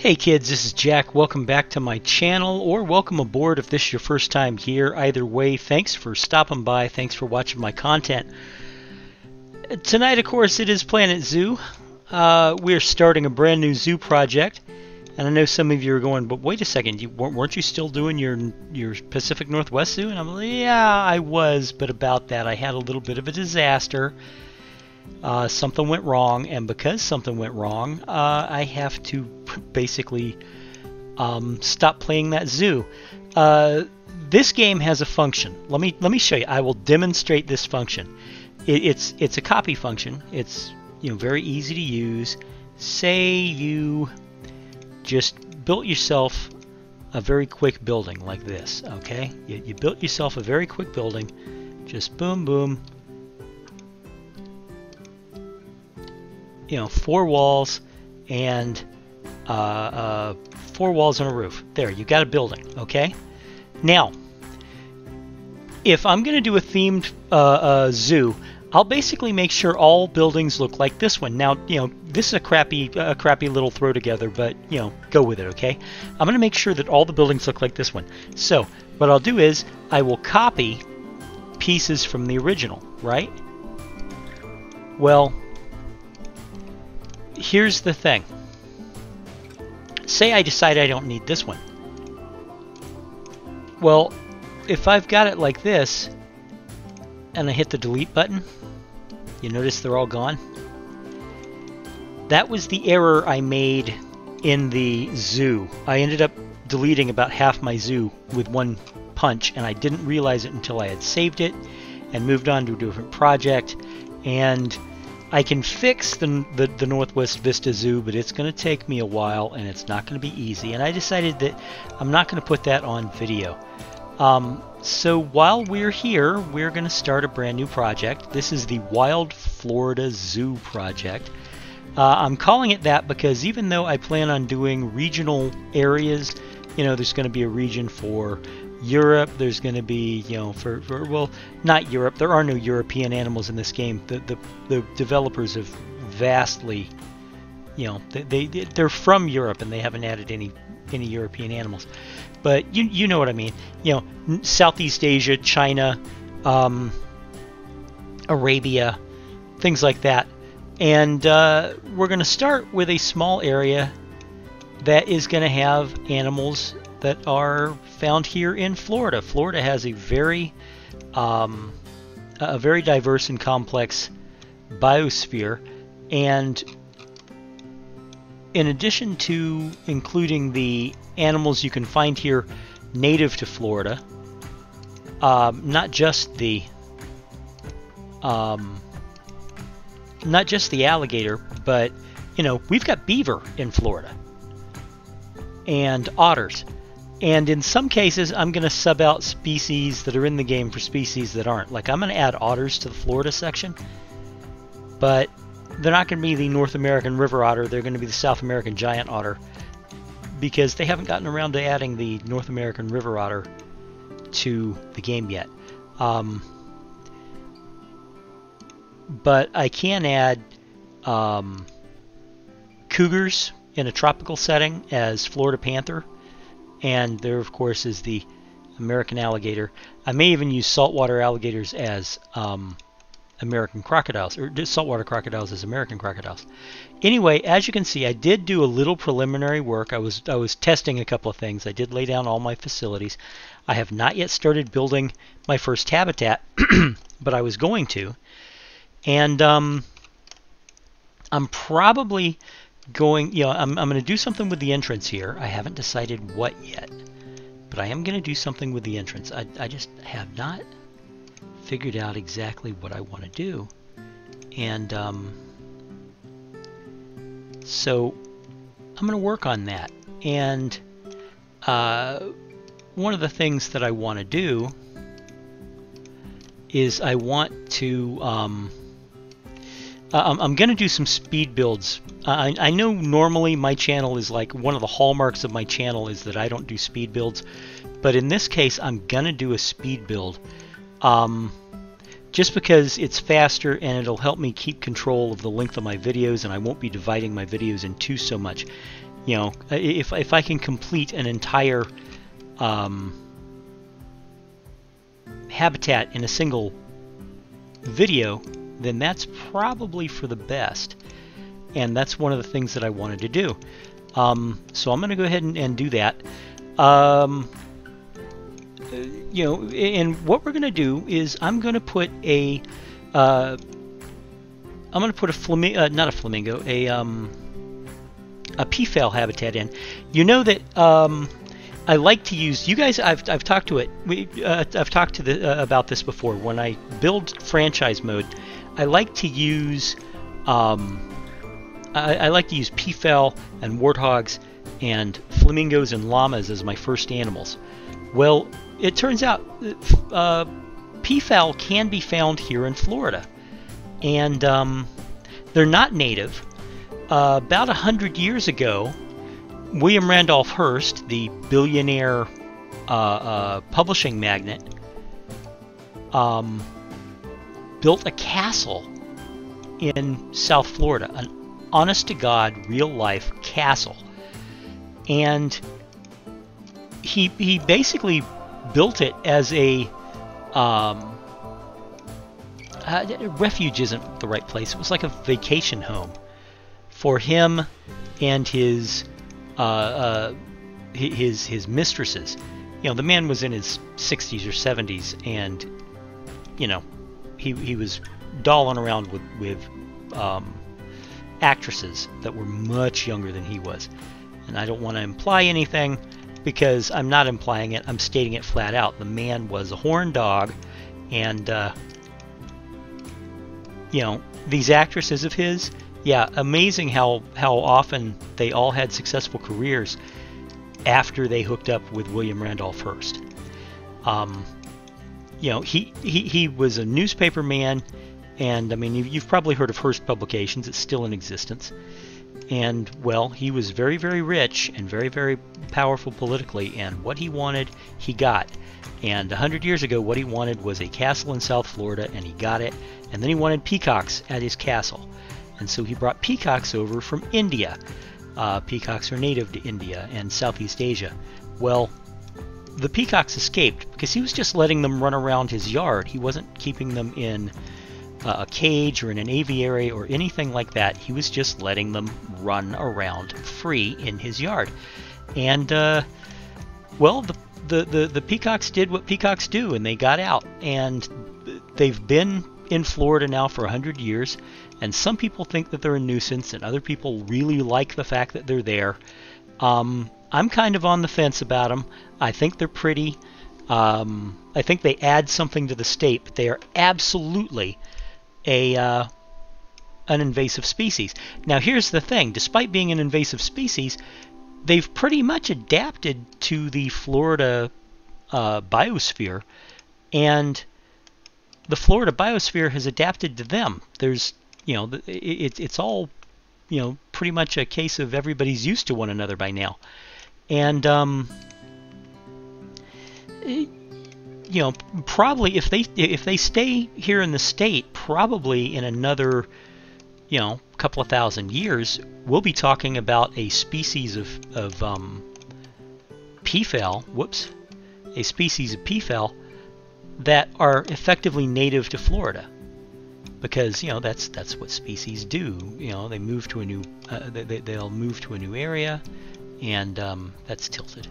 Hey kids, this is Jack. Welcome back to my channel, or welcome aboard if this is your first time here. Either way, thanks for stopping by. Thanks for watching my content. Tonight, of course, it is Planet Zoo. We're starting a brand new zoo project. And I know some of you are going, but wait a second, weren't you still doing your Pacific Northwest Zoo? And I'm like, yeah, I was, but about that, I had a little bit of a disaster. Something went wrong, and because something went wrong, I have to basically stop playing that zoo. This game has a function. Let me show you. I will demonstrate this function. It's a copy function. It's very easy to use. Say you just built yourself a very quick building like this. Okay, you built yourself a very quick building. Just boom, boom. 4 walls and 4 walls and a roof. There, you got a building. Okay. Now, if I'm going to do a themed zoo, I'll basically make sure all buildings look like this one. Now, this is a crappy little throw together, but go with it. Okay. I'm going to make sure that all the buildings look like this one. So what I'll do is I will copy pieces from the original. Right. Well, here's the thing. Say I decide I don't need this one. Well, if I've got it like this, and I hit the delete button, you notice they're all gone? That was the error I made in the zoo. I ended up deleting about half my zoo with one punch, and I didn't realize it until I had saved it and moved on to a different project. And I can fix the Northwest Vista Zoo, but it's going to take me a while, and it's not going to be easy. And I decided that I'm not going to put that on video. So while we're here, we're going to start a brand new project. This is the Wild Florida Zoo project. I'm calling it that because even though I plan on doing regional areas, there's going to be a region for Europe, there's going to be, well, not Europe. There are no European animals in this game. The developers have vastly, they're from Europe and they haven't added any European animals. But you know what I mean. Southeast Asia, China, Arabia, things like that. And we're going to start with a small area that is going to have animals that are found here in Florida. Florida has a very diverse and complex biosphere, and in addition to including the animals you can find here native to Florida, not just the alligator, but we've got beaver in Florida and otters. And in some cases, I'm going to sub out species that are in the game for species that aren't. Like, I'm going to add otters to the Florida section, but they're not going to be the North American river otter. They're going to be the South American giant otter, because they haven't gotten around to adding the North American river otter to the game yet. But I can add cougars in a tropical setting as Florida panther. And there, of course, is the American alligator. I may even use saltwater alligators as American crocodiles, or saltwater crocodiles as American crocodiles. Anyway, as you can see, I did do a little preliminary work. I was testing a couple of things. I did lay down all my facilities. I have not yet started building my first habitat, but I was going to. And I'm probably going, I'm going to do something with the entrance here. I haven't decided what yet, but I am going to do something with the entrance. I just have not figured out exactly what I want to do. And so I'm going to work on that. And one of the things that I want to do is I want to I'm going to do some speed builds. I know normally my channel is like, one of the hallmarks of my channel is that I don't do speed builds, but in this case I'm going to do a speed build. just because it's faster and it'll help me keep control of the length of my videos, and I won't be dividing my videos in two so much. You know, if I can complete an entire habitat in a single video, then that's probably for the best. And that's one of the things that I wanted to do. So I'm going to go ahead and do that. You know, and what we're going to do is I'm going to put a flamingo, not a flamingo, a peafowl habitat in. You know that I like to use. You guys, I've talked to it. I've talked to about this before. When I build franchise mode, I like to use I like to use peafowl and warthogs and flamingos and llamas as my first animals. Well, it turns out peafowl can be found here in Florida, and they're not native. About 100 years ago, William Randolph Hearst, the billionaire publishing magnate, built a castle in South Florida, an honest-to-God, real-life castle. And he basically built it as a refuge isn't the right place. It was like a vacation home for him and his mistresses. You know, the man was in his 60s or 70s, and you know, he was dolling around with actresses that were much younger than he was. And I don't want to imply anything, because I'm not implying it. I'm stating it flat out. The man was a horned dog, and you know, these actresses of his, yeah, amazing how often they all had successful careers after they hooked up with William Randolph Hearst. You know, he was a newspaper man, and I mean, you've probably heard of Hearst Publications. It's still in existence. And, well, he was very, very rich and very, very powerful politically, and what he wanted, he got. And 100 years ago, what he wanted was a castle in South Florida, and he got it. And then he wanted peacocks at his castle. And so he brought peacocks over from India. Peacocks are native to India and Southeast Asia. Well, the peacocks escaped because he was just letting them run around his yard. He wasn't keeping them in a cage or in an aviary or anything like that. He was just letting them run around free in his yard. And well, the peacocks did what peacocks do, and they got out, and they've been in Florida now for 100 years, and some people think that they're a nuisance, and other people really like the fact that they're there. I'm kind of on the fence about them. I think they're pretty. I think they add something to the state, but they are absolutely an invasive species. Now, here's the thing. Despite being an invasive species, they've pretty much adapted to the Florida biosphere, and the Florida biosphere has adapted to them. There's, you know, it's all, you know, pretty much a case of everybody's used to one another by now. And you know, probably if they stay here in the state, probably in another, you know, couple of thousand years, we'll be talking about a species of peafowl. Whoops, a species of peafowl that are effectively native to Florida, because, you know, that's what species do. You know, they move to a new they'll move to a new area, and that's tilted.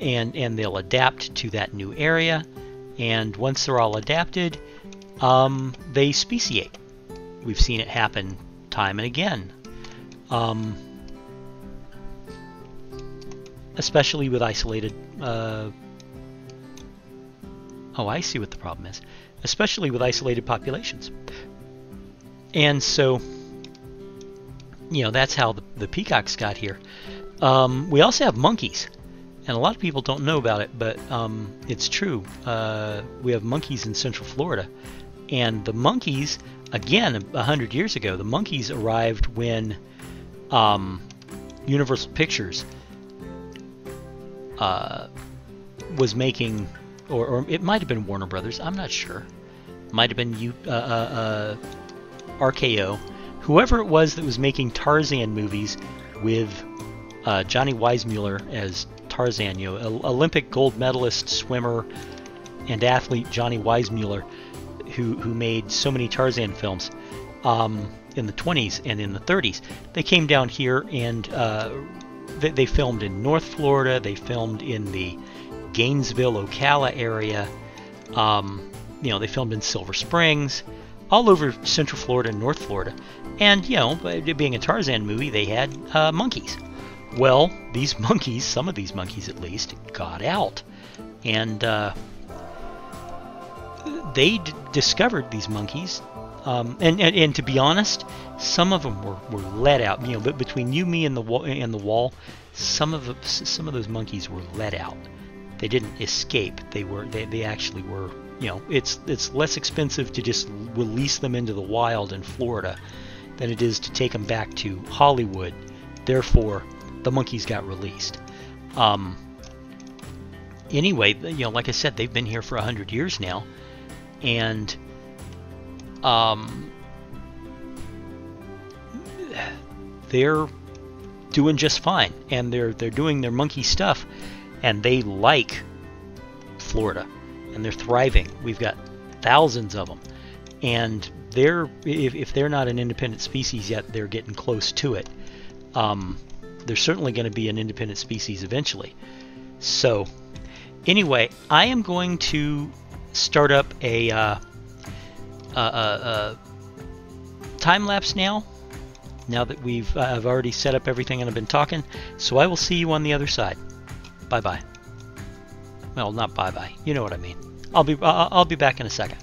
And they'll adapt to that new area, and once they're all adapted, they speciate. We've seen it happen time and again, especially with isolated. Oh, I see what the problem is. Especially with isolated populations, and so, you know, that's how the peacocks got here. We also have monkeys. And a lot of people don't know about it, but it's true. We have monkeys in Central Florida. And the monkeys, again, 100 years ago, the monkeys arrived when Universal Pictures was making, or it might have been Warner Brothers, I'm not sure. It might have been RKO. Whoever it was that was making Tarzan movies with Johnny Weissmuller as Tarzan, Olympic gold medalist, swimmer, and athlete Johnny Weissmuller, who made so many Tarzan films in the 20s and in the 30s. They came down here and they filmed in North Florida. They filmed in the Gainesville, Ocala area. They filmed in Silver Springs, all over Central Florida and North Florida. And, being a Tarzan movie, they had monkeys. Well, these monkeys, some of these monkeys at least, got out. And they discovered these monkeys. And to be honest, some of them were let out. But between you, me, and the wall, some of those monkeys were let out. They didn't escape. They actually were. It's less expensive to just release them into the wild in Florida than it is to take them back to Hollywood. Therefore, the monkeys got released. Anyway, like I said, they've been here for 100 years now, and they're doing just fine, and they're doing their monkey stuff, and they like Florida, and they're thriving. We've got thousands of them, and if they're not an independent species yet, they're getting close to it. They're certainly going to be an independent species eventually. So anyway, I am going to start up a time lapse now that I've already set up everything and I've been talking. So I will see you on the other side. Bye bye. Well, not bye bye. You know what I mean. I'll be back in a second.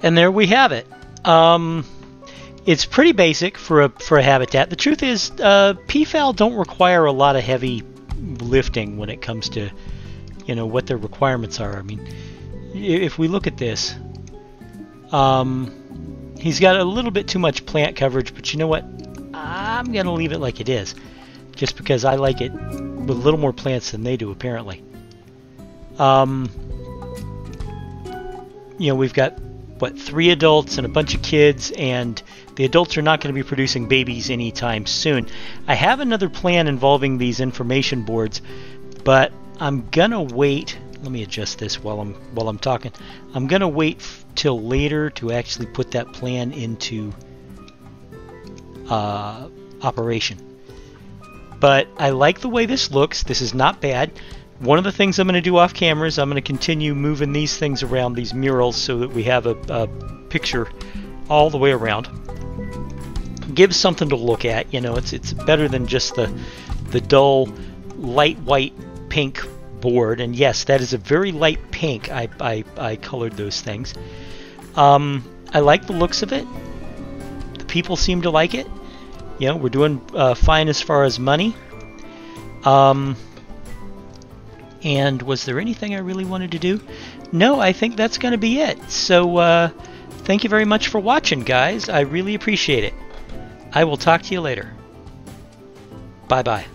And there we have it. It's pretty basic for a habitat. The truth is, peafowl don't require a lot of heavy lifting when it comes to, you know, what their requirements are. I mean, if we look at this, he's got a little bit too much plant coverage, but you know what? I'm gonna leave it like it is, just because I like it with a little more plants than they do, apparently. You know, we've got, what, 3 adults and a bunch of kids, and the adults are not going to be producing babies anytime soon. I have another plan involving these information boards, but I'm gonna wait. Let me adjust this while I'm talking. I'm gonna wait till later to actually put that plan into operation. But I like the way this looks. This is not bad. One of the things I'm going to do off camera is I'm going to continue moving these things around, these murals, so that we have a picture all the way around. Gives something to look at. You know, it's better than just the dull light white pink board. And yes, that is a very light pink. I colored those things. I like the looks of it. The people seem to like it. You know, we're doing fine as far as money. And was there anything I really wanted to do? No, I think that's going to be it. So thank you very much for watching, guys. I really appreciate it. I will talk to you later. Bye-bye.